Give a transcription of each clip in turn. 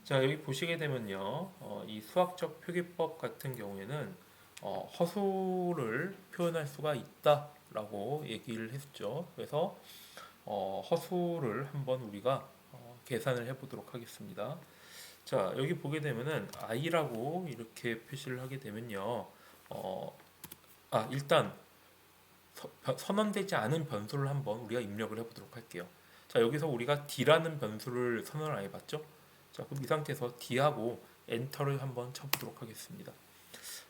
자, 여기 보시게 되면요, 이 수학적 표기법 같은 경우에는 허수를 표현할 수가 있다라고 얘기를 했죠. 그래서 허수를 한번 우리가 계산을 해보도록 하겠습니다. 자, 여기 보게 되면은 i라고 이렇게 표시를 하게 되면요, 어, 일단 선언되지 않은 변수를 한번 우리가 입력을 해보도록 할게요. 자, 여기서 우리가 d라는 변수를 선언을 안 해봤죠? 자, 그럼 이 상태에서 d하고 엔터를 한번 쳐보도록 하겠습니다.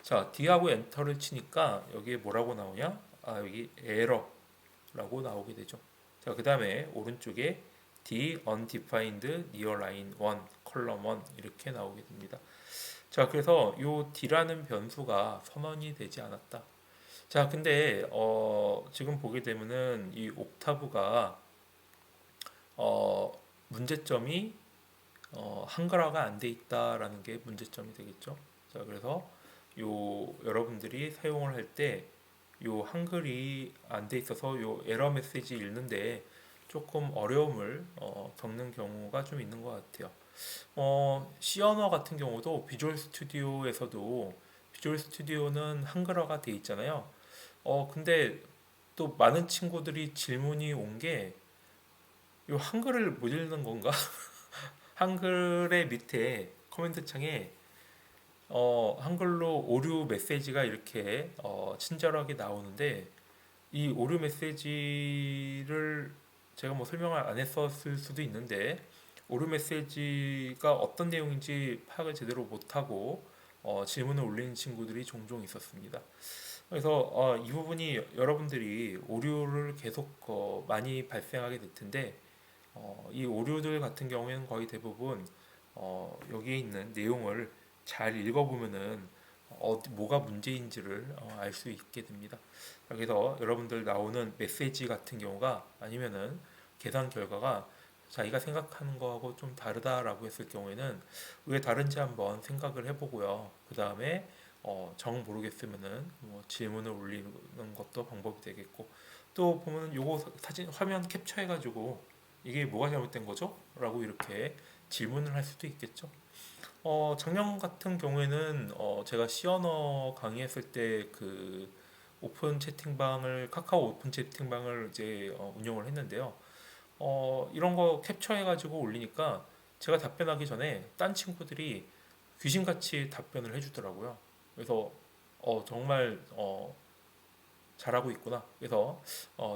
자, d하고 엔터를 치니까 여기에 뭐라고 나오냐? 여기 에러라고 나오게 되죠. 자, 그 다음에 오른쪽에 d undefined near line 1 column 1 이렇게 나오게 됩니다. 자, 그래서 요 d라는 변수가 선언이 되지 않았다. 자, 근데 지금 보게 되면은 이 옥타브가 어, 문제점이 한글화가 안 돼 있다라는 게 문제점이 되겠죠. 자, 그래서 여러분들이 사용을 할 때 요 한글이 안 돼 있어서 요 에러 메시지 읽는데 조금 어려움을 겪는 경우가 좀 있는 것 같아요. C 언어 같은 경우도 비주얼 스튜디오에서도 비주얼 스튜디오는 한글화가 돼 있잖아요. 근데 또 많은 친구들이 질문이 온 게 요 한글을 못 읽는 건가? 한글의 밑에 코멘트 창에 한글로 오류 메시지가 이렇게 친절하게 나오는데 이 오류 메시지를 제가 뭐 설명을 안 했었을 수도 있는데 오류 메시지가 어떤 내용인지 파악을 제대로 못하고 질문을 올리는 친구들이 종종 있었습니다. 그래서 이 부분이 여러분들이 오류를 계속 많이 발생하게 될 텐데 이 오류들 같은 경우에는 거의 대부분 여기에 있는 내용을 잘 읽어보면은 뭐가 문제인지를 알 수 있게 됩니다. 그래서 여러분들 나오는 메시지 같은 경우가 아니면은 계산 결과가 자기가 생각하는 거하고 좀 다르다라고 했을 경우에는 왜 다른지 한번 생각을 해보고요. 그 다음에 정 모르겠으면은 뭐 질문을 올리는 것도 방법이 되겠고 또 보면 요거 사진 화면 캡처해가지고 이게 뭐가 잘못된 거죠? 라고 이렇게 질문을 할 수도 있겠죠. 작년 같은 경우에는 제가 C 언어 강의했을 때 그 오픈 채팅방을 카카오 오픈 채팅방을 이제 운영을 했는데요. 이런 거 캡처해가지고 올리니까 제가 답변하기 전에 딴 친구들이 귀신같이 답변을 해주더라고요. 그래서 정말 잘하고 있구나. 그래서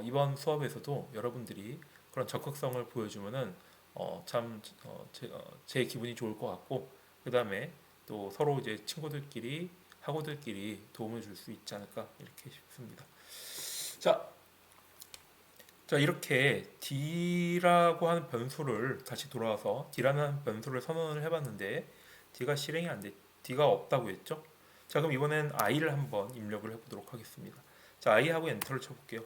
이번 수업에서도 여러분들이 그런 적극성을 보여주면은 제 기분이 좋을 것 같고 그 다음에 또 서로 이제 친구들끼리 학우들끼리 도움을 줄 수 있지 않을까 이렇게 싶습니다. 자, 자 이렇게 D라고 하는 변수를 다시 돌아와서 D라는 변수를 선언을 해봤는데 D가 실행이 안 돼, D가 없다고 했죠? 자 그럼 이번엔 I를 한번 입력을 해보도록 하겠습니다. 자 I하고 엔터를 쳐볼게요.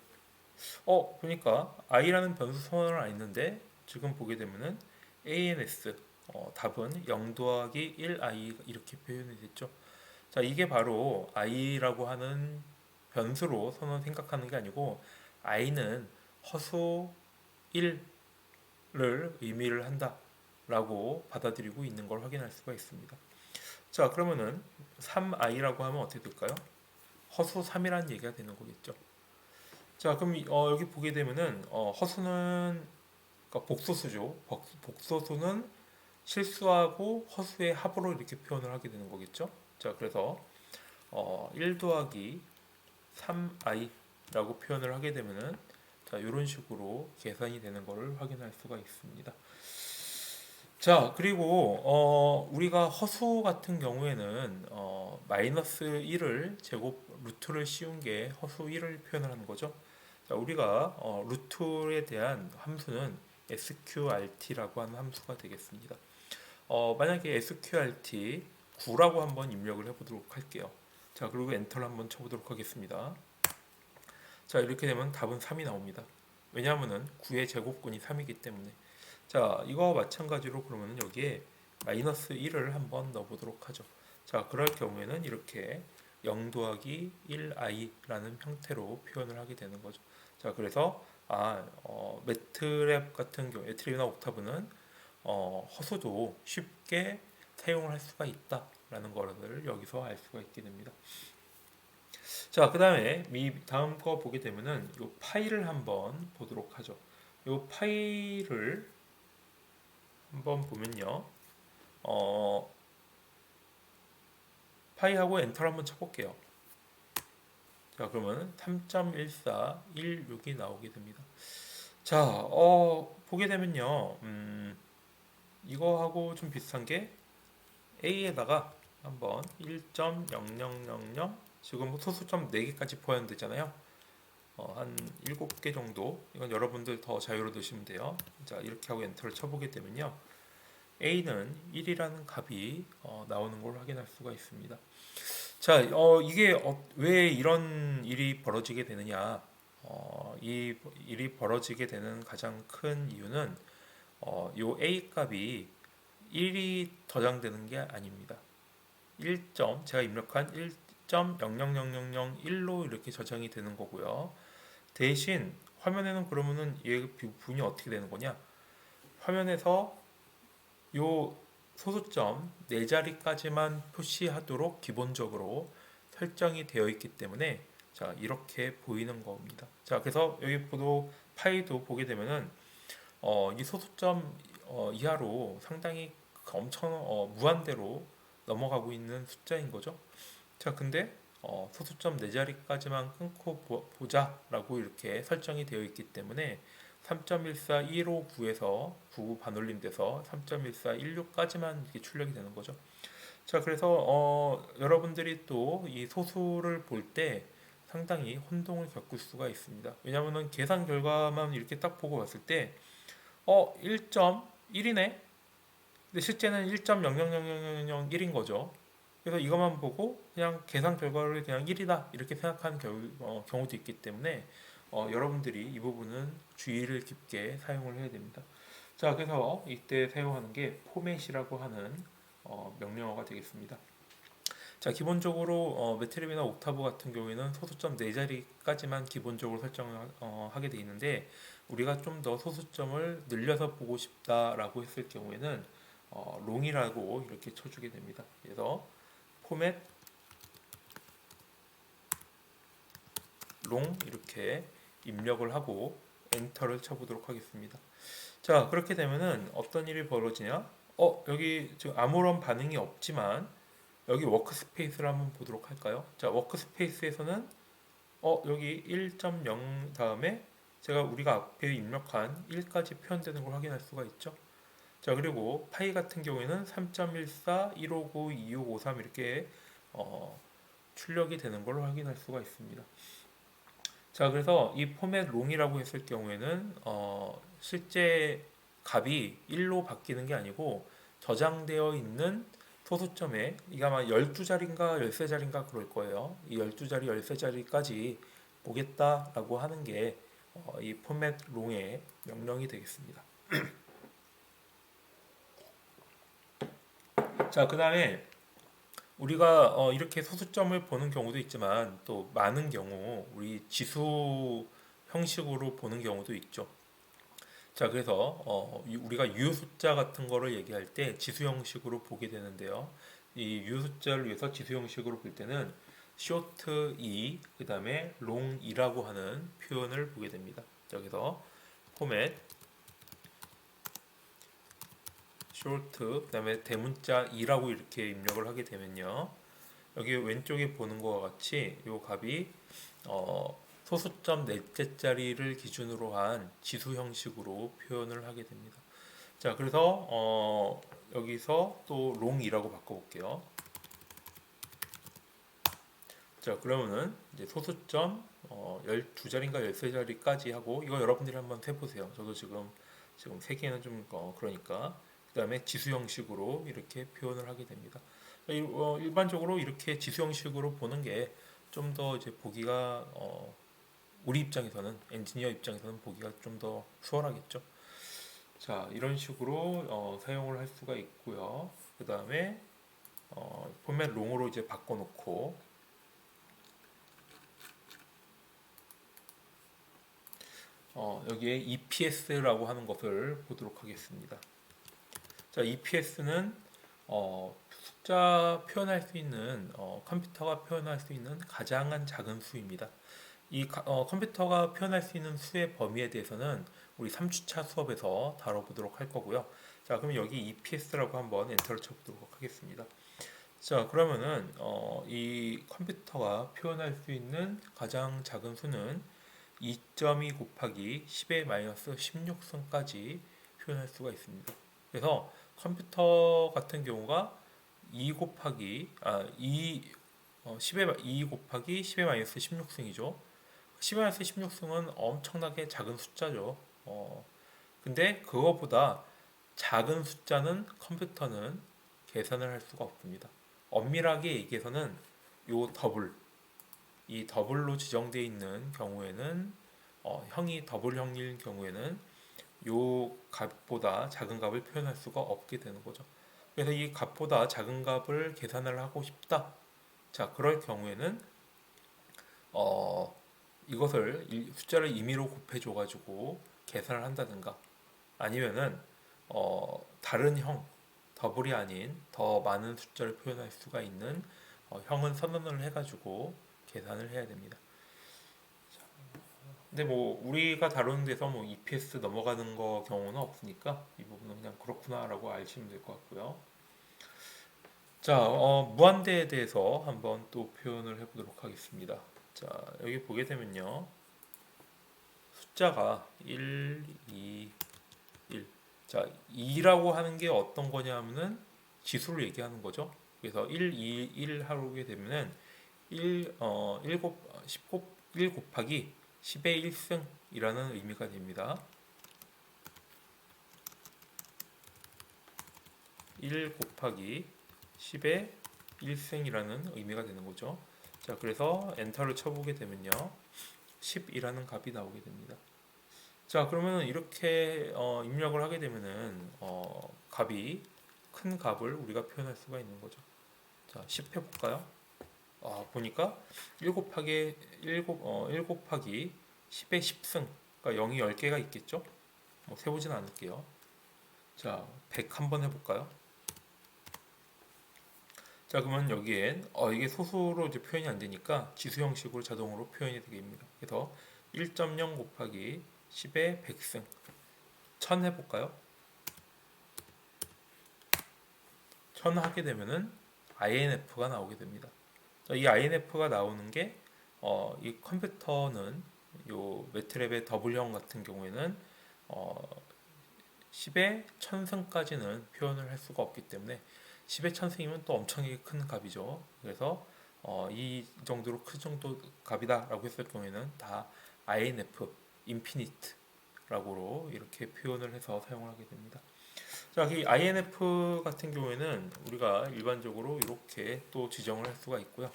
보니까 i라는 변수 선언을 안 했는데 지금 보게 되면은 ans 답은 0 더하기 1i 이렇게 표현이 됐죠. 자, 이게 바로 i라고 하는 변수로 선언 생각하는 게 아니고 i는 허수 1을 의미를 한다라고 받아들이고 있는 걸 확인할 수가 있습니다. 자, 그러면은 3i라고 하면 어떻게 될까요? 허수 3이라는 얘기가 되는 거겠죠. 자, 그럼 여기 보게 되면은 허수는 그러니까 복소수죠. 복소수는 실수하고 허수의 합으로 이렇게 표현을 하게 되는 거겠죠. 자, 그래서 1 더하기 3i라고 표현을 하게 되면은 자, 이런 식으로 계산이 되는 것을 확인할 수가 있습니다. 자, 그리고 우리가 허수 같은 경우에는 마이너스 1을 제곱 루트를 씌운 게 허수 1을 표현하는 거죠. 자, 우리가 루트에 대한 함수는 sqrt라고 하는 함수가 되겠습니다. 만약에 sqrt 9라고 한번 입력을 해보도록 할게요. 자, 그리고 엔터를 한번 쳐보도록 하겠습니다. 자, 이렇게 되면 답은 3이 나옵니다. 왜냐하면은 9의 제곱근이 3이기 때문에. 자, 이거와 마찬가지로 그러면 여기에 마이너스 1을 한번 넣어보도록 하죠. 자, 그럴 경우에는 이렇게 0 더하기 1i라는 형태로 표현을 하게 되는 거죠. 자, 그래서 매트랩 같은 경우, 매트랩이나 옥타브는 허수도 쉽게 사용을 할 수가 있다라는 것을 여기서 알 수가 있게 됩니다. 자, 그 다음에 다음 거 보게 되면은 이 파일을 한번 보도록 하죠. 이 파일을 한번 보면요. 어, 파이하고 엔터를 한번 쳐볼게요. 자, 그러면 3.1416이 나오게 됩니다. 자, 보게 되면요. 이거하고 좀 비슷한 게 A에다가 한번 1.0000 지금 소수점 4개까지 포함되잖아요. 한 7개 정도. 이건 여러분들 더 자유로 넣으시면 돼요. 자, 이렇게 하고 엔터를 쳐보게 되면요. A는 1이라는 값이 나오는 걸 확인할 수가 있습니다. 자, 이게 왜 이런 일이 벌어지게 되느냐? 이 일이 벌어지게 되는 가장 큰 이유는 요 A 값이 1이 저장되는 게 아닙니다. 1점, 제가 입력한 1.0000001로 이렇게 저장이 되는 거고요. 대신 화면에는 그러면은 얘 부분이 어떻게 되는 거냐? 화면에서 요 소수점 4자리까지만 표시하도록 기본적으로 설정이 되어 있기 때문에 자, 이렇게 보이는 겁니다. 자, 그래서 여기 파이도 보게 되면은 이 소수점 이하로 상당히 엄청 무한대로 넘어가고 있는 숫자인 거죠. 자, 근데 소수점 4자리까지만 끊고 보자라고 이렇게 설정이 되어 있기 때문에 3.14159에서 9 반올림돼서 3.1416까지만 이게 출력이 되는 거죠. 자, 그래서 여러분들이 또 이 소수를 볼 때 상당히 혼동을 겪을 수가 있습니다. 왜냐하면 계산 결과만 이렇게 딱 보고 봤을 때 1.1이네. 근데 실제는 1.0000001인 거죠. 그래서 이것만 보고 그냥 계산 결과를 그냥 1이다 이렇게 생각하는 경우도 있기 때문에 여러분들이 이 부분은 주의를 깊게 사용을 해야 됩니다. 자, 그래서 이때 사용하는 게 포맷이라고 하는 명령어가 되겠습니다. 자, 기본적으로 매트립이나 옥타브 같은 경우에는 소수점 4자리까지만 기본적으로 설정을 하게 되어 있는데 우리가 좀 더 소수점을 늘려서 보고 싶다라고 했을 경우에는 롱이라고 이렇게 쳐주게 됩니다. 그래서 포맷 롱 이렇게 입력을 하고 엔터를 쳐보도록 하겠습니다. 자, 그렇게 되면은 어떤 일이 벌어지냐? 여기 지금 아무런 반응이 없지만 여기 워크스페이스를 한번 보도록 할까요? 자, 워크스페이스에서는 여기 1.0 다음에 우리가 앞에 입력한 1까지 표현되는 걸 확인할 수가 있죠. 자, 그리고 파이 같은 경우에는 3.14, 159, 2653 이렇게 출력이 되는 걸 확인할 수가 있습니다. 자, 그래서 이 포맷 롱이라고 했을 경우에는 실제 값이 1로 바뀌는 게 아니고 저장되어 있는 소수점에 이게 아마 12자리인가 13자리인가 그럴 거예요. 이 12자리, 13자리까지 보겠다라고 하는 게 이 포맷 롱의 명령이 되겠습니다. 자, 그 다음에 우리가 이렇게 소수점을 보는 경우도 있지만 또 많은 경우 우리 지수 형식으로 보는 경우도 있죠. 자, 그래서 우리가 유효숫자 같은 거를 얘기할 때 지수 형식으로 보게 되는데요. 이 유효숫자를 위해서 지수 형식으로 볼 때는 short 2, 그 다음에 long 2라고 하는 표현을 보게 됩니다. 자, 그래서 포맷 short, 그 다음에 대문자 2라고 이렇게 입력을 하게 되면요. 여기 왼쪽에 보는 것과 같이 이 값이 소수점 넷째 자리를 기준으로 한 지수 형식으로 표현을 하게 됩니다. 자, 그래서 여기서 또 롱이라고 바꿔볼게요. 자, 그러면은 이제 소수점 12자리인가 13자리까지 하고 이거 여러분들이 한번 해보세요. 저도 지금 3개는 좀 그러니까 그 다음에 지수 형식으로 이렇게 표현을 하게 됩니다. 일반적으로 이렇게 지수 형식으로 보는 게 좀 더 이제 보기가 우리 입장에서는 엔지니어 입장에서는 보기가 좀 더 수월하겠죠. 자, 이런 식으로 사용을 할 수가 있고요. 그 다음에 포맷 롱으로 이제 바꿔놓고 여기에 EPS라고 하는 것을 보도록 하겠습니다. 자, EPS는 숫자 표현할 수 있는 컴퓨터가 표현할 수 있는 가장 작은 수입니다. 컴퓨터가 표현할 수 있는 수의 범위에 대해서는 우리 3주차 수업에서 다뤄보도록 할 거고요. 자, 그럼 여기 EPS라고 한번 엔터를 쳐보도록 하겠습니다. 자, 그러면은 이 컴퓨터가 표현할 수 있는 가장 작은 수는 2.2 곱하기 10의 마이너스 16승까지 표현할 수가 있습니다. 그래서 컴퓨터 같은 경우가 2 곱하기 10의 2 곱하기 10의 마이너스 16승이죠. 10의 마이너스 16승은 엄청나게 작은 숫자죠. 근데 그거보다 작은 숫자는 컴퓨터는 계산을 할 수가 없습니다. 엄밀하게 얘기해서는 이 더블로 지정되어 있는 경우에는 형이 더블 형일 경우에는 요 값보다 작은 값을 표현할 수가 없게 되는 거죠. 그래서 이 값보다 작은 값을 계산을 하고 싶다. 자, 그럴 경우에는 어, 이것을 숫자를 임의로 곱해줘 가지고 계산을 한다든가 아니면은 다른 형 더블이 아닌 더 많은 숫자를 표현할 수가 있는 형은 선언을 해가지고 계산을 해야 됩니다. 근데 뭐 우리가 다루는 데서 뭐 EPS 넘어가는 거 경우는 없으니까 이 부분은 그냥 그렇구나라고 아시면 될 것 같고요. 자, 무한대에 대해서 한번 또 표현을 해보도록 하겠습니다. 자, 여기 보게 되면요. 숫자가 1, 2, 1. 자, 2라고 하는 게 어떤 거냐면은 지수를 얘기하는 거죠. 그래서 1, 2, 1 하게 되면은 1 곱하기 10의 1승이라는 의미가 됩니다. 1 곱하기 10의 1승이라는 의미가 되는 거죠. 자, 그래서 엔터를 쳐보게 되면요. 10이라는 값이 나오게 됩니다. 자, 그러면 이렇게 입력을 하게 되면은 값이 큰 값을 우리가 표현할 수가 있는 거죠. 자, 10 해볼까요? 보니까 1 곱하기 1 곱하기 10의 10승, 그러니까 0이 10개가 있겠죠? 뭐 세보진 않을게요. 자, 100 한번 해볼까요? 자, 그러면 여기엔 이게 소수로 이제 표현이 안 되니까 지수 형식으로 자동으로 표현이 되겠습니다. 그래서 1.0 곱하기 10의 100승 1000 해볼까요? 1000 하게 되면은 INF가 나오게 됩니다. 자, 이 INF가 나오는 게 이 컴퓨터는 요 매트랩의 더블형 같은 경우에는 10의 1000승까지는 표현을 할 수가 없기 때문에 10의 1000승이면 또 엄청나게 큰 값이죠. 그래서 이 정도로 큰 정도 값이다라고 했을 경우에는 다 INF, infinite라고 이렇게 표현을 해서 사용을 하게 됩니다. 자, 이 INF 같은 경우에는 우리가 일반적으로 이렇게 또 지정을 할 수가 있고요.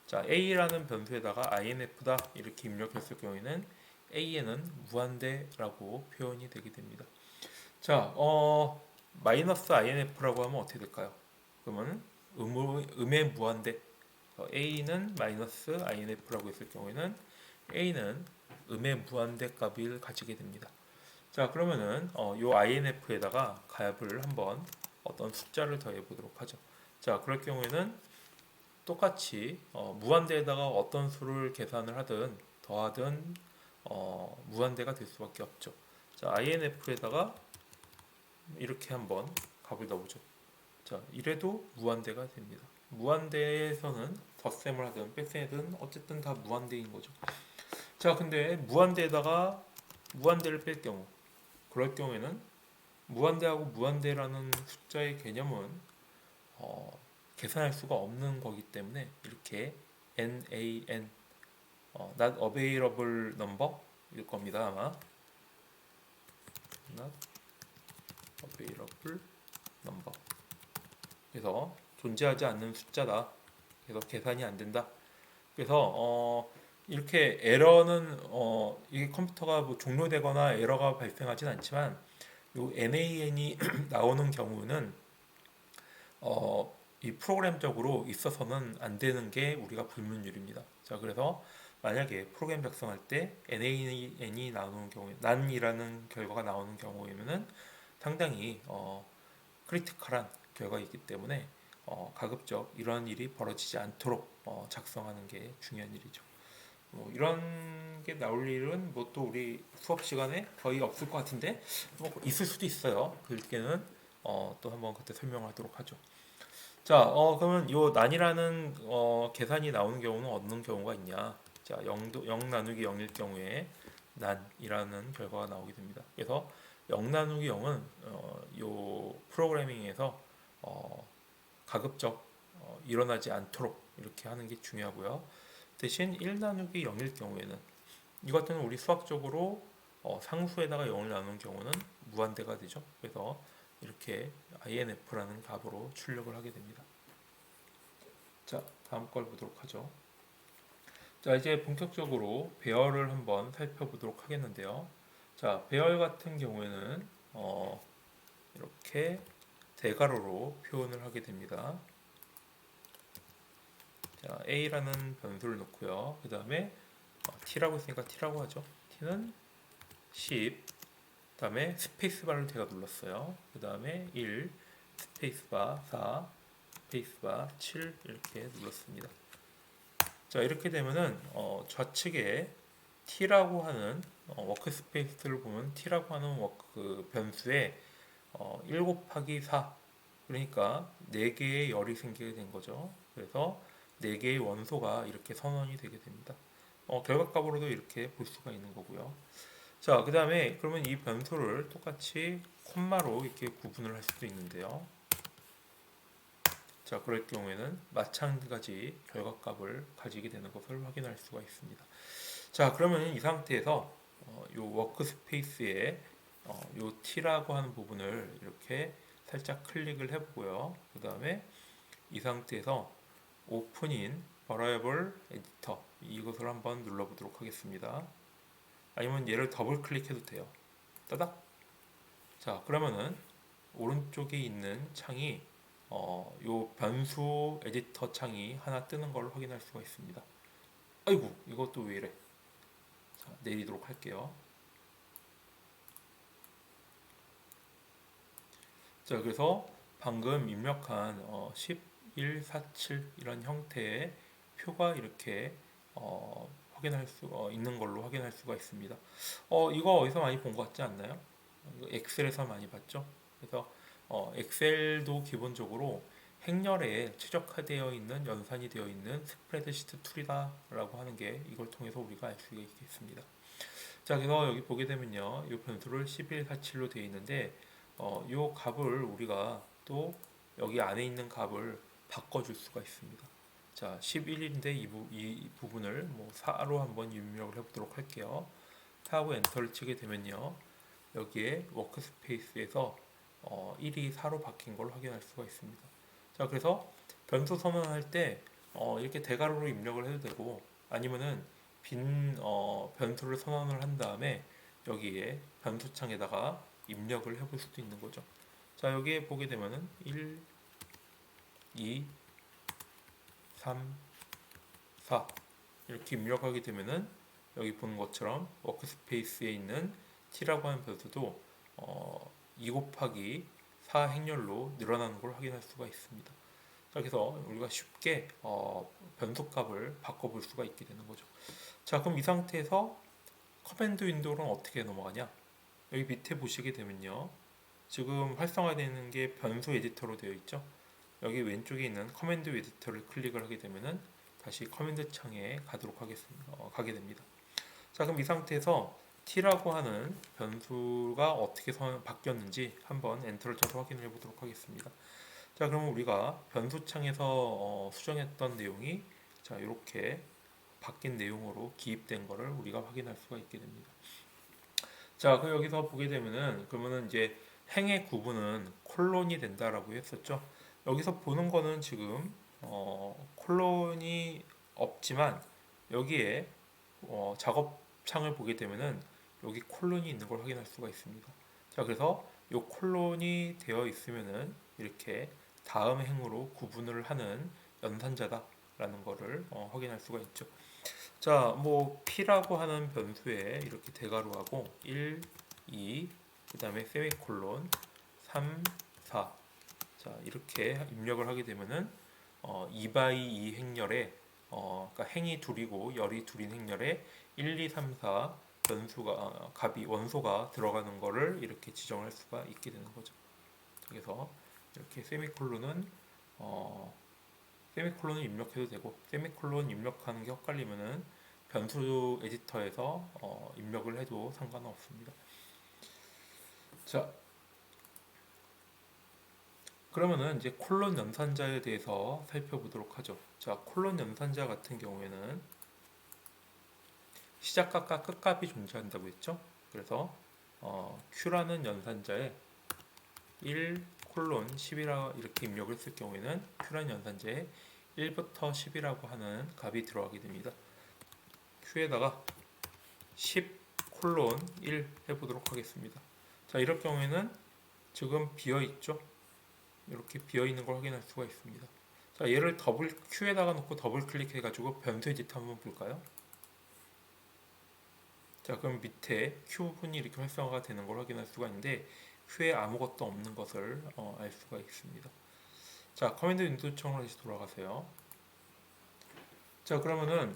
자, A라는 변수에다가 INF다 이렇게 입력했을 경우에는 A에는 무한대라고 표현이 되게 됩니다. 자, 마이너스 INF라고 하면 어떻게 될까요? 그러면 음의 무한대 A는 마이너스 INF라고 했을 경우에는 A는 음의 무한대 값을 가지게 됩니다. 자, 그러면은 요 INF에다가 값을 한번 어떤 숫자를 더해 보도록 하죠. 자, 그럴 경우에는 똑같이 무한대에다가 어떤 수를 계산을 하든 더하든 무한대가 될 수밖에 없죠. 자, INF에다가 이렇게 한번 값을 넣어보죠. 자, 이래도 무한대가 됩니다. 무한대에서는 덧셈을 하든 뺄셈이든 어쨌든 다 무한대인 거죠. 자, 근데 무한대에다가 무한대를 뺄 경우 그럴 경우에는 무한대하고 무한대라는 숫자의 개념은 계산할 수가 없는 거기 때문에 이렇게 NaN not available number 일 겁니다. 아마 not available number 그래서 존재하지 않는 숫자다. 그래서 계산이 안 된다. 그래서 이렇게 에러는 이게 컴퓨터가 뭐 종료되거나 에러가 발생하진 않지만 요 NaN이 나오는 경우는 이 프로그램적으로 있어서는 안 되는 게 우리가 불문율입니다. 자, 그래서 만약에 프로그램 작성할 때 NaN이 나오는 경우에 난이라는 결과가 나오는 경우에는 상당히 크리티컬한 결과이기 때문에 가급적 이런 일이 벌어지지 않도록 작성하는 게 중요한 일이죠. 뭐 이런 게 나올 일은 뭐 또 우리 수업 시간에 거의 없을 것 같은데 뭐 있을 수도 있어요. 그때는 또 한번 그때 설명하도록 하죠. 자, 그러면 요 난이라는 계산이 나오는 경우는 어느 경우가 있냐? 자, 0 나누기 0일 경우에 난이라는 결과가 나오게 됩니다. 그래서 0 나누기 0은 요 프로그래밍에서 가급적 일어나지 않도록 이렇게 하는 게 중요하고요. 대신 1 나누기 0일 경우에는 이것은 우리 수학적으로 상수에다가 0을 나누는 경우는 무한대가 되죠. 그래서 이렇게 INF라는 값으로 출력을 하게 됩니다. 자, 다음 걸 보도록 하죠. 자, 이제 본격적으로 배열을 한번 살펴보도록 하겠는데요. 자, 배열 같은 경우에는 이렇게 대괄호로 표현을 하게 됩니다. 자, a라는 변수를 놓고요. 그 다음에 t라고 했으니까 t라고 하죠. t는 10, 그 다음에 스페이스바를 제가 눌렀어요. 그 다음에 1, 스페이스바 4, 스페이스바 7 이렇게 눌렀습니다. 자, 이렇게 되면은 좌측에 t라고 하는 워크스페이스를 보면 t라고 하는 변수에 1 곱하기 4 그러니까 4개의 열이 생기게 된 거죠. 그래서 4개의 원소가 이렇게 선언이 되게 됩니다. 결과값으로도 이렇게 볼 수가 있는 거고요. 자, 그 다음에 그러면 이 변수를 똑같이 콤마로 이렇게 구분을 할 수도 있는데요. 자, 그럴 경우에는 마찬가지 결과값을 가지게 되는 것을 확인할 수가 있습니다. 자, 그러면 이 상태에서 요 워크스페이스에 요 t라고 하는 부분을 이렇게 살짝 클릭을 해보고요. 그 다음에 이 상태에서 오픈인 variable editor 이것을 한번 눌러보도록 하겠습니다. 아니면 얘를 더블 클릭해도 돼요. 따닥. 자, 그러면은 오른쪽에 있는 창이 요 변수 에디터 창이 하나 뜨는 걸 확인할 수가 있습니다. 아이고, 이것도 왜 이래? 자, 내리도록 할게요. 자, 그래서 방금 입력한 1147 이런 형태의 표가 이렇게 확인할 수 있는 걸로 확인할 수가 있습니다. 이거 어디서 많이 본 것 같지 않나요? 이거 엑셀에서 많이 봤죠? 그래서 엑셀도 기본적으로 행렬에 최적화되어 있는 연산이 되어 있는 스프레드시트 툴이다라고 하는 게 이걸 통해서 우리가 알 수가 있겠습니다. 자, 그래서 여기 보게 되면요, 이 변수를 1147로 되어 있는데 이 값을 우리가 또 여기 안에 있는 값을 바꿔줄 수가 있습니다. 자, 11인데 이 부분을 뭐 4로 한번 입력을 해보도록 할게요. 4하고 엔터를 치게 되면요, 여기에 워크스페이스에서 1이 4로 바뀐 걸 확인할 수가 있습니다. 자, 그래서 변수 선언할 때 이렇게 대괄호로 입력을 해도 되고 아니면은 빈 변수를 선언을 한 다음에 여기에 변수창에다가 입력을 해볼 수도 있는 거죠. 자, 여기에 보게 되면은 1, 2, 3, 4 이렇게 입력하게 되면은 여기 보는 것처럼 워크스페이스에 있는 t라고 하는 변수도 2 곱하기 4 행렬로 늘어나는 걸 확인할 수가 있습니다. 자, 그래서 우리가 쉽게 변수값을 바꿔볼 수가 있게 되는 거죠. 자, 그럼 이 상태에서 커맨드 윈도우는 어떻게 넘어가냐? 여기 밑에 보시게 되면요, 지금 활성화되는 게 변수 에디터로 되어 있죠. 여기 왼쪽에 있는 커맨드 에디터를 클릭을 하게 되면은 다시 커맨드 창에 가게 됩니다. 자, 그럼 이 상태에서 t라고 하는 변수가 어떻게 바뀌었는지 한번 엔터를 쳐서 확인해 보도록 하겠습니다. 자, 그러면 우리가 변수 창에서 수정했던 내용이 자, 이렇게 바뀐 내용으로 기입된 거를 우리가 확인할 수가 있게 됩니다. 자, 그 여기서 보게 되면은 그러면은 이제 행의 구분은 콜론이 된다라고 했었죠. 여기서 보는 거는 지금 콜론이 없지만 여기에 작업창을 보게 되면은 여기 콜론이 있는 걸 확인할 수가 있습니다. 자, 그래서 이 콜론이 되어 있으면은 이렇게 다음 행으로 구분을 하는 연산자다라는 거를 확인할 수가 있죠. 자, 뭐 p라고 하는 변수에 이렇게 대괄호하고 1, 2, 그 다음에 세미콜론 3, 4 자, 이렇게 입력을 하게 되면은 2x2 행렬에 그러니까 행이 둘이고 열이 둘인 행렬에 1, 2, 3, 4 변수가 값이 원소가 들어가는 거를 이렇게 지정할 수가 있게 되는 거죠. 그래서 이렇게 세미콜론을 입력해도 되고 세미콜론 입력하는 게 헷갈리면은 변수 에디터에서 입력을 해도 상관은 없습니다. 자, 그러면은 이제 콜론 연산자에 대해서 살펴보도록 하죠. 자, 콜론 연산자 같은 경우에는 시작값과 끝값이 존재한다고 했죠. 그래서 Q라는 연산자에 1 콜론 10이라 이렇게 입력을 했을 경우에는 Q라는 연산자에 1부터 10이라고 하는 값이 들어가게 됩니다. Q에다가 10 콜론 1 해보도록 하겠습니다. 자, 이럴 경우에는 지금 비어있죠. 이렇게 비어있는 걸 확인할 수가 있습니다. 자, 얘를 Q에다가 놓고 더블 클릭해가지고 변수 에디터 한번 볼까요? 자, 그럼 밑에 Q 부분이 이렇게 활성화가 되는 걸 확인할 수가 있는데 Q에 아무것도 없는 것을 알 수가 있습니다. 자, 커맨드 윈도우 창으로 다시 돌아가세요. 자, 그러면은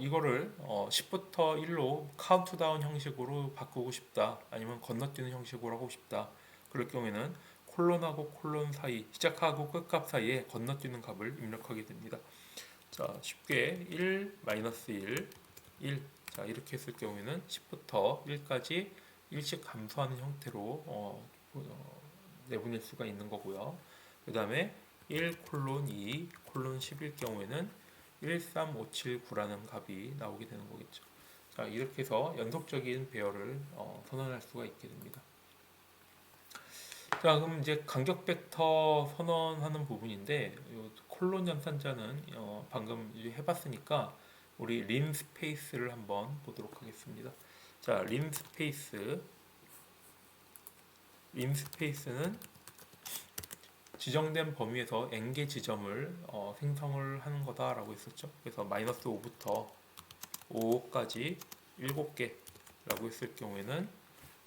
이거를 10부터 1로 카운트다운 형식으로 바꾸고 싶다, 아니면 건너뛰는 형식으로 하고 싶다. 그럴 경우에는 콜론하고 콜론 사이, 시작하고 끝값 사이에 건너뛰는 값을 입력하게 됩니다. 자, 쉽게 1, 마이너스 1, 1. 자, 이렇게 했을 경우에는 10부터 1까지 일씩 감소하는 형태로 내보낼 수가 있는 거고요. 그 다음에 1 콜론 2 콜론 10일 경우에는 13579라는 값이 나오게 되는 거겠죠. 자, 이렇게 해서 연속적인 배열을 선언할 수가 있게 됩니다. 자, 그럼 이제 간격 벡터 선언하는 부분인데, 요 콜론 연산자는 방금 이제 해봤으니까 우리 린 스페이스를 한번 보도록 하겠습니다. 자, 린 스페이스는 지정된 범위에서 n개 지점을 생성을 하는 거다라고 했었죠. 그래서 마이너스 5부터 5까지 7개라고 했을 경우에는,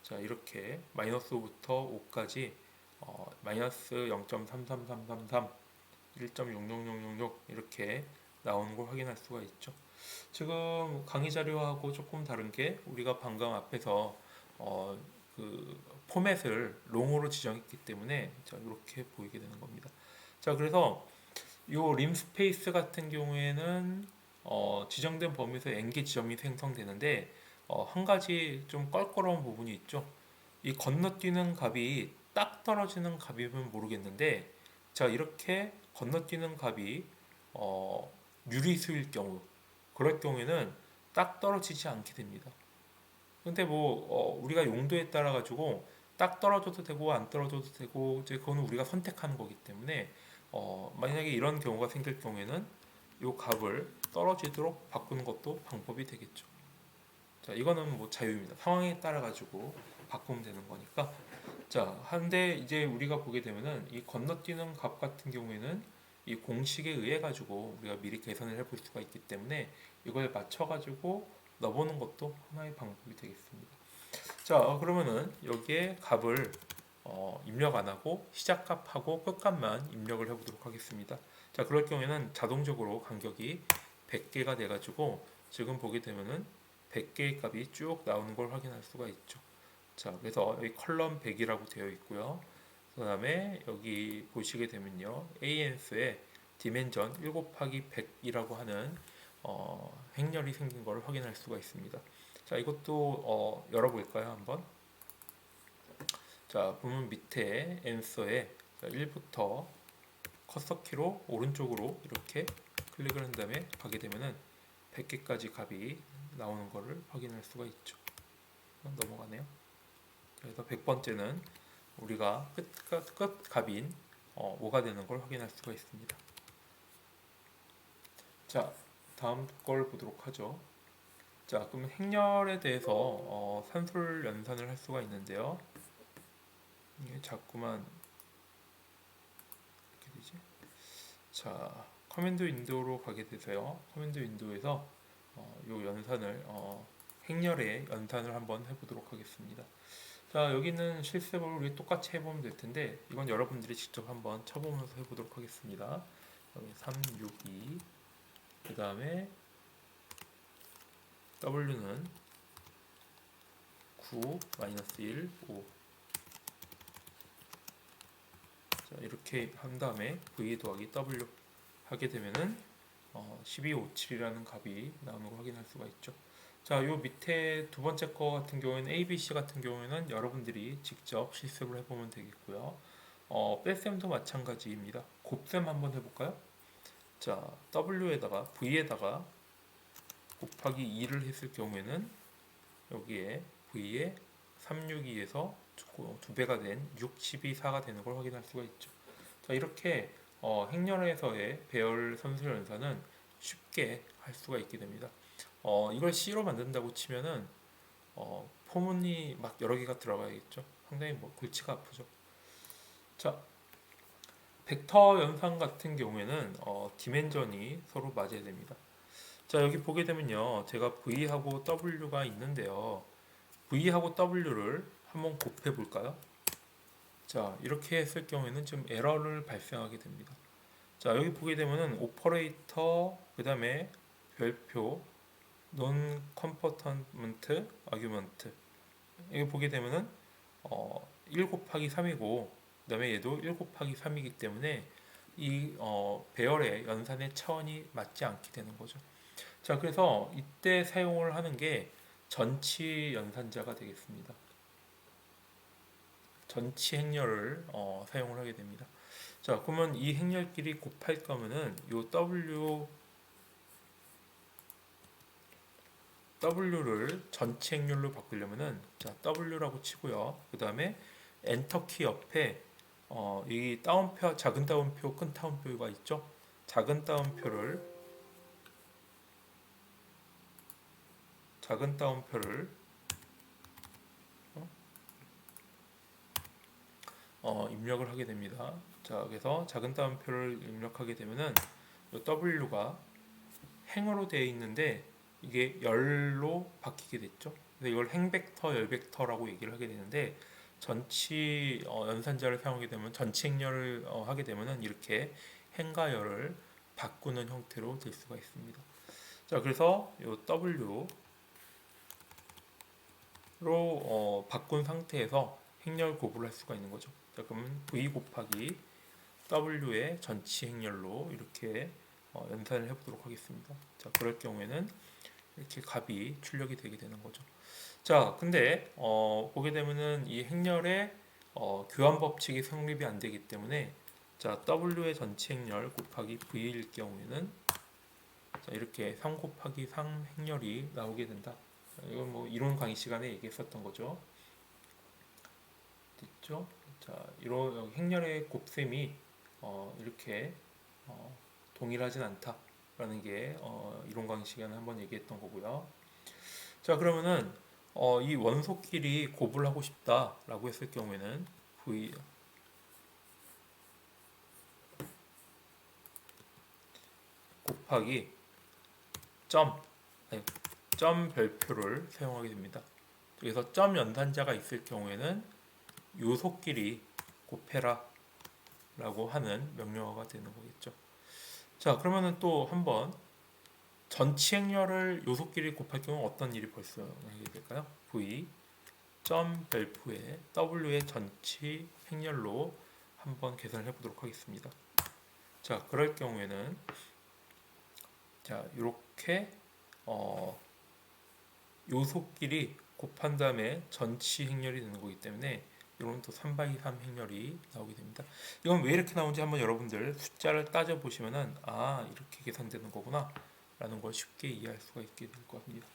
자, 이렇게 마이너스 5부터 5까지 마이너스 0.33333 1.00000 이렇게 나오는 걸 확인할 수가 있죠. 지금 강의 자료하고 조금 다른 게, 우리가 방금 앞에서 그 포맷을 롱으로 지정했기 때문에 자, 이렇게 보이게 되는 겁니다. 자, 그래서 요 림 스페이스 같은 경우에는 지정된 범위에서 n개 지점이 생성되는데 한 가지 좀 껄끄러운 부분이 있죠. 이 건너뛰는 값이 딱 떨어지는 값이면 모르겠는데, 자, 이렇게 건너뛰는 값이 유리수일 경우, 그럴 경우에는 딱 떨어지지 않게 됩니다. 근데 뭐 우리가 용도에 따라 가지고 딱 떨어져도 되고 안 떨어져도 되고, 이제 그거는 우리가 선택하는 거기 때문에 만약에 이런 경우가 생길 경우에는 이 값을 떨어지도록 바꾸는 것도 방법이 되겠죠. 자, 이거는 뭐 자유입니다. 상황에 따라 가지고 바꾸면 되는 거니까. 자, 한데 이제 우리가 보게 되면은 이 건너뛰는 값 같은 경우에는 이 공식에 의해 가지고 우리가 미리 계산을 해볼 수가 있기 때문에 이걸 맞춰 가지고 넣어보는 것도 하나의 방법이 되겠습니다. 자, 그러면은 여기에 값을 입력 안 하고 시작값하고 끝값만 입력을 해보도록 하겠습니다. 자, 그럴 경우에는 자동적으로 간격이 100개가 돼가지고 지금 보게 되면은 100개의 값이 쭉 나오는 걸 확인할 수가 있죠. 자, 그래서 여기 컬럼 100이라고 되어 있고요. 그 다음에 여기 보시게 되면요, ANS에 디멘전 1 곱하기 100이라고 하는 행렬이 생긴 걸 확인할 수가 있습니다. 자, 이것도 열어볼까요, 한번? 자, 보면 밑에 앤서에 1부터 커서 키로 오른쪽으로 이렇게 클릭을 한 다음에 가게 되면은 100개까지 값이 나오는 것을 확인할 수가 있죠. 넘어가네요. 그래서 100번째는 우리가 끝 값인 5가 되는 걸 확인할 수가 있습니다. 자, 다음 걸 보도록 하죠. 자, 그럼 행렬에 대해서 산술 연산을 할 수가 있는데요. 이게 자꾸만 이렇게 되지? 자, 커맨드 윈도우로 가게 되세요. 커맨드 윈도우에서 요 연산을 행렬의 연산을 한번 해보도록 하겠습니다. 자, 여기는 실습을 우리 똑같이 해보면 될 텐데 이건 여러분들이 직접 한번 쳐보면서 해보도록 하겠습니다. 여기 3, 6, 2. 그 다음에 W는 9, 마이너스 1, 5. 자, 이렇게 한 다음에 V 더하기 W 하게 되면은 1257이라는 값이 나오는 걸 확인할 수가 있죠. 자, 요 밑에 두 번째 거 같은 경우에는 ABC 같은 경우에는 여러분들이 직접 실습을 해보면 되겠고요. 뺄셈도 마찬가지입니다. 곱셈 한번 해볼까요? 자, W에다가 V에다가 곱하기 2를 했을 경우에는 여기에 V에 362에서 두 배가 된 6, 12, 4가 되는 걸 확인할 수가 있죠. 자, 이렇게 행렬에서의 배열 선술 연산은 쉽게 할 수가 있게 됩니다. 이걸 C로 만든다고 치면은 포문이 막 여러 개가 들어가야겠죠. 상당히 뭐 골치가 아프죠. 자, 벡터 연산 같은 경우에는 디멘전이 서로 맞아야 됩니다. 자, 여기 보게 되면요, 제가 V하고 W가 있는데요. V하고 W를 한번 곱해 볼까요? 자, 이렇게 했을 경우에는 좀 에러를 발생하게 됩니다. 자, 여기 보게 되면은 오퍼레이터, 그 다음에 별표, non compartment argument. 여기 보게 되면은 1 곱하기 3이고, 그 다음에 얘도 1 곱하기 3이기 때문에 이 배열의 연산의 차원이 맞지 않게 되는 거죠. 자, 그래서 이때 사용을 하는 게 전치 연산자가 되겠습니다. 전치 행렬을 사용을 하게 됩니다. 자, 그러면 이 행렬끼리 곱할 거면은 요 W를 전치 행렬로 바꾸려면은 자, W라고 치고요. 그 다음에 엔터키 옆에 이 따옴표, 작은 따옴표, 큰 따옴표가 있죠. 작은 따옴표를 입력을 하게 됩니다. 자, 그래서 작은 따옴표를 입력하게 되면은 이 W가 행으로 되어 있는데 이게 열로 바뀌게 됐죠. 그래서 이걸 행벡터, 열벡터라고 얘기를 하게 되는데 전치 연산자를 사용하게 되면 전치 행렬을 하게 되면은 이렇게 행과 열을 바꾸는 형태로 될 수가 있습니다. 자, 그래서 이 W로 바꾼 상태에서 행렬 고부를 할 수가 있는 거죠. 자, 그러면 V 곱하기 W의 전치 행렬로 이렇게 연산을 해보도록 하겠습니다. 자, 그럴 경우에는 이렇게 값이 출력이 되게 되는 거죠. 자, 근데 보게 되면은 이 행렬의 교환 법칙이 성립이 안 되기 때문에 자, W의 전치 행렬 곱하기 V일 경우에는 자, 이렇게 3 곱하기 3 행렬이 나오게 된다. 이건 뭐 이론 강의 시간에 얘기했었던 거죠. 됐죠? 자, 이런 행렬의 곱셈이 이렇게 동일하진 않다라는 게 이론 강의 시간에 한번 얘기했던 거고요. 자, 그러면은 이 원소끼리 곱을 하고 싶다라고 했을 경우에는 V 곱하기 점, 아니, 점 별표를 사용하게 됩니다. 그래서 점 연산자가 있을 경우에는 요소끼리 곱해라 라고 하는 명령어가 되는 거겠죠. 자, 그러면은 또 한번 전치 행렬을 요소끼리 곱할 경우 어떤 일이 벌써 하게 될까요? V 점 별표에 W의 전치 행렬로 한번 계산을 해보도록 하겠습니다. 자, 그럴 경우에는 자, 이렇게 요소끼리 곱한 다음에 전치 행렬이 되는 거기 때문에 이런 또 3/3 행렬이 나오게 됩니다. 이건 왜 이렇게 나오는지 한번 여러분들 숫자를 따져 보시면은 아, 이렇게 계산되는 거구나 라는 걸 쉽게 이해할 수가 있게 될 것 같습니다.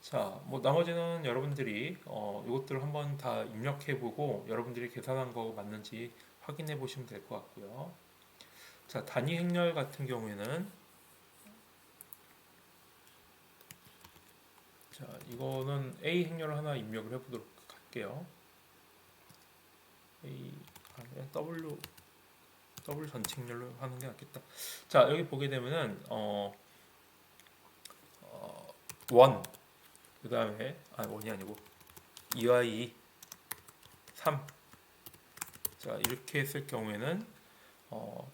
자, 뭐 나머지는 여러분들이 이것들을 한번 다 입력해 보고 여러분들이 계산한 거 맞는지 확인해 보시면 될 것 같고요. 자, 단위 행렬 같은 경우에는 자, 이거는 A 행렬을 하나 입력을 해 보도록 할게요. A W 전체 행렬로 하는 게 낫겠다. 자, 여기 보게 되면은 원, 그 다음에 원이 아니고 2와 2, 3. 자, 이렇게 했을 경우에는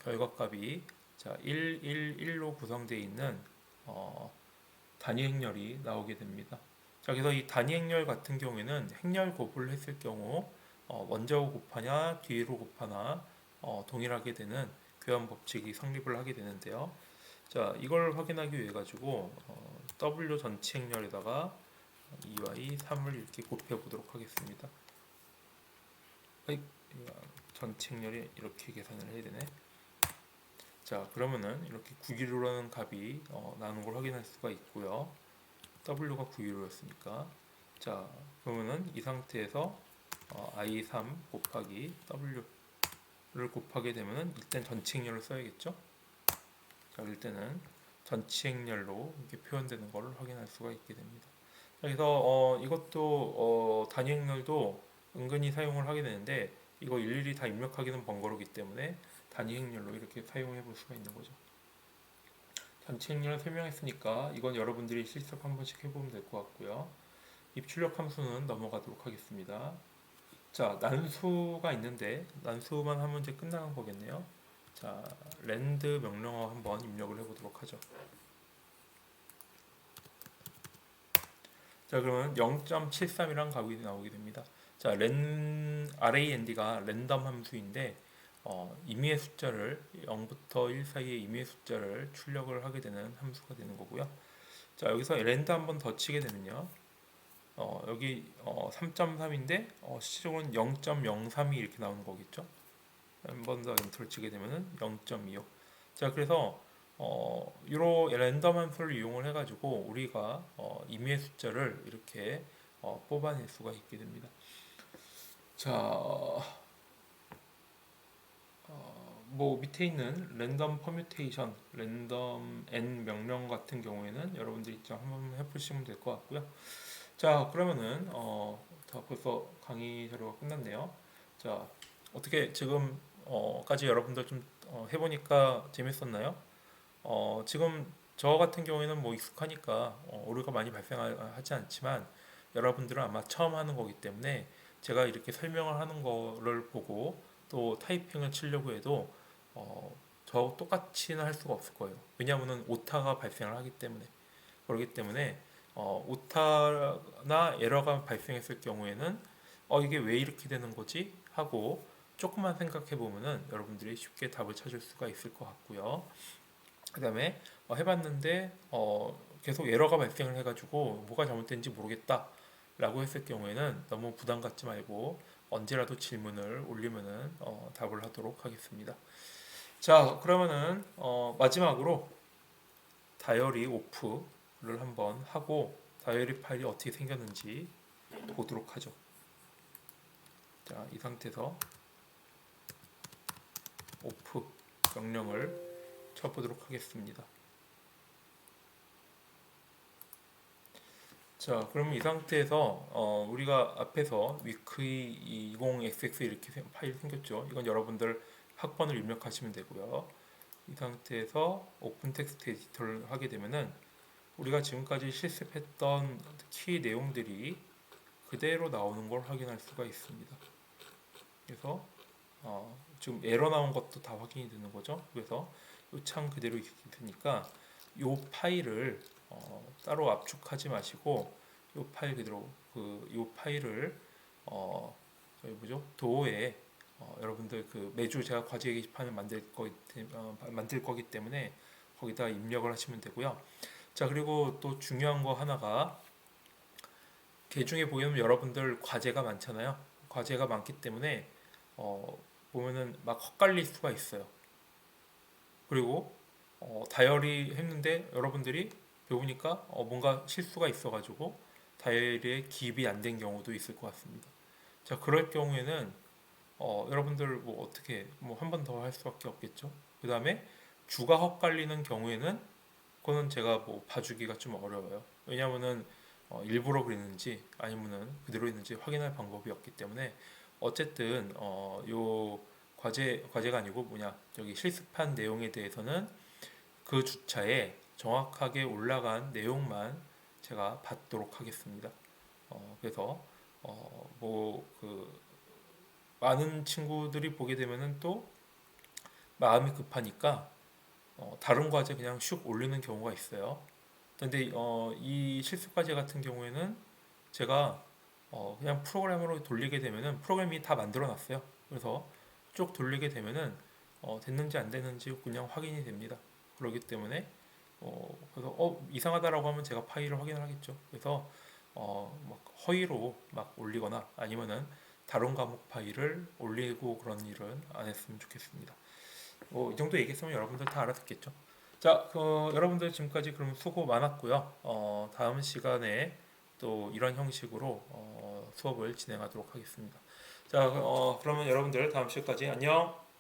결과값이 자, 1, 1, 1로 구성되어 있는 단위 행렬이 나오게 됩니다. 자, 그래서 이 단위 행렬 같은 경우에는 행렬 곱을 했을 경우 먼저 곱하냐 뒤로 곱하나 동일하게 되는 교환 법칙이 성립을 하게 되는데요. 자, 이걸 확인하기 위해 가지고 W 전체 행렬에다가 2y 3을 이렇게 곱해 보도록 하겠습니다. 전체 행렬이 이렇게 계산을 해야 되네. 자, 그러면은 이렇게 9기로라는 값이 나오는 걸 확인할 수가 있고요. W가 9기로였으니까. 자, 그러면은 이 상태에서 I3 곱하기 W를 곱하게 되면은 일단 전체 행렬을 써야겠죠. 자, 일단은 전체 행렬로 이렇게 표현되는 것을 확인할 수가 있게 됩니다. 그래서 이것도 단위 행렬도 은근히 사용을 하게 되는데 이거 일일이 다 입력하기는 번거롭기 때문에 단위 행렬로 이렇게 사용해 볼 수가 있는 거죠. 전체 행렬을 설명했으니까 이건 여러분들이 실습 한 번씩 해보면 될 것 같고요. 입출력 함수는 넘어가도록 하겠습니다. 자, 난수가 있는데 난수만 한 문제 끝나는 거겠네요. 자, 랜드 명령어 한번 입력을 해보도록 하죠. 자, 그러면 0.73이란 값이 나오게 됩니다. 자, RAND가 랜덤 함수인데 임의의 숫자를 0부터 1 사이의 임의의 숫자를 출력을 하게 되는 함수가 되는 거고요. 자, 여기서 랜드 한번 더 치게 되면요. 여기 3.3인데 실질적으로는 0.03이 이렇게 나오는 거겠죠. 한 번 더 엔터를 치게 되면은 0.25. 자, 그래서 이런 랜덤 함수를 이용을 해가지고 우리가 임의의 숫자를 이렇게 뽑아낼 수가 있게 됩니다. 자, 뭐 밑에 있는 랜덤 퍼뮤테이션, 랜덤 n 명령 같은 경우에는 여러분들이 좀 한번 해보시면 될 것 같고요. 자, 그러면은 벌써 강의 자료가 끝났네요. 자, 어떻게 지금까지 여러분들 좀 해보니까 재밌었나요? 지금 저 같은 경우에는 뭐 익숙하니까 오류가 많이 발생하지 않지만 여러분들은 아마 처음 하는 거기 때문에 제가 이렇게 설명을 하는 거를 보고 또 타이핑을 치려고 해도 저 똑같이는 할 수가 없을 거예요. 왜냐하면 오타가 발생을 하기 때문에. 그렇기 때문에 오타나 에러가 발생했을 경우에는 이게 왜 이렇게 되는 거지? 하고 조금만 생각해 보면은 여러분들이 쉽게 답을 찾을 수가 있을 것 같고요. 그 다음에 해봤는데 계속 에러가 발생을 해가지고 뭐가 잘못된지 모르겠다 라고 했을 경우에는 너무 부담 갖지 말고 언제라도 질문을 올리면은 답을 하도록 하겠습니다. 자, 그러면은 마지막으로 다이어리 오프를 한번 하고 다이어리 파일이 어떻게 생겼는지 보도록 하죠. 자, 이 상태에서 오프 명령을 쳐보도록 하겠습니다. 자, 그러면 이 상태에서 우리가 앞에서 weekly 20xx 이렇게 파일이 생겼죠. 이건 여러분들 학번을 입력하시면 되고요. 이 상태에서 오픈 텍스트 에디터를 하게 되면은 우리가 지금까지 실습했던 키 내용들이 그대로 나오는 걸 확인할 수가 있습니다. 그래서 지금 에러 나온 것도 다 확인이 되는 거죠. 그래서 이 창 그대로 있으니까 이 파일을 따로 압축하지 마시고 이 파일 그대로 이 파일을 저희 뭐죠? 도어에 여러분들 매주 제가 과제 게시판을 만들 거기 때문에 거기다 입력을 하시면 되고요. 자, 그리고 또 중요한 거 하나가 개중에 보면 여러분들 과제가 많잖아요. 과제가 많기 때문에 보면은 막 헛갈릴 수가 있어요. 그리고 다이어리 했는데 여러분들이 배우니까 뭔가 실수가 있어가지고 다이어리에 기입이 안 된 경우도 있을 것 같습니다. 자, 그럴 경우에는 여러분들 뭐 어떻게 뭐 한 번 더 할 수밖에 없겠죠. 그 다음에 주가 헛갈리는 경우에는 그거는 제가 뭐 봐주기가 좀 어려워요. 왜냐하면은 일부러 그랬는지 아니면은 그대로 있는지 확인할 방법이 없기 때문에 어쨌든 요 과제가 아니고 뭐냐 여기 실습한 내용에 대해서는 그 주차에 정확하게 올라간 내용만 제가 받도록 하겠습니다. 그래서 뭐그 많은 친구들이 보게 되면은 또 마음이 급하니까 다른 과제 그냥 슉 올리는 경우가 있어요. 근데 이 실습 과제 같은 경우에는 제가 그냥 프로그램으로 돌리게 되면은 프로그램이 다 만들어 놨어요. 그래서 쭉 돌리게 되면은 됐는지 안 됐는지 그냥 확인이 됩니다. 그렇기 때문에 그래서 이상하다라고 하면 제가 파일을 확인을 하겠죠. 그래서 막 허위로 막 올리거나 아니면은 다른 과목 파일을 올리고 그런 일은 안 했으면 좋겠습니다. 이 정도 얘기했으면 여러분들 다 알아듣겠죠. 자, 여러분들 지금까지 그럼 수고 많았고요. 다음 시간에 또 이런 형식으로 수업을 진행하도록 하겠습니다. 자, 그러면 여러분들 다음 시간까지 안녕.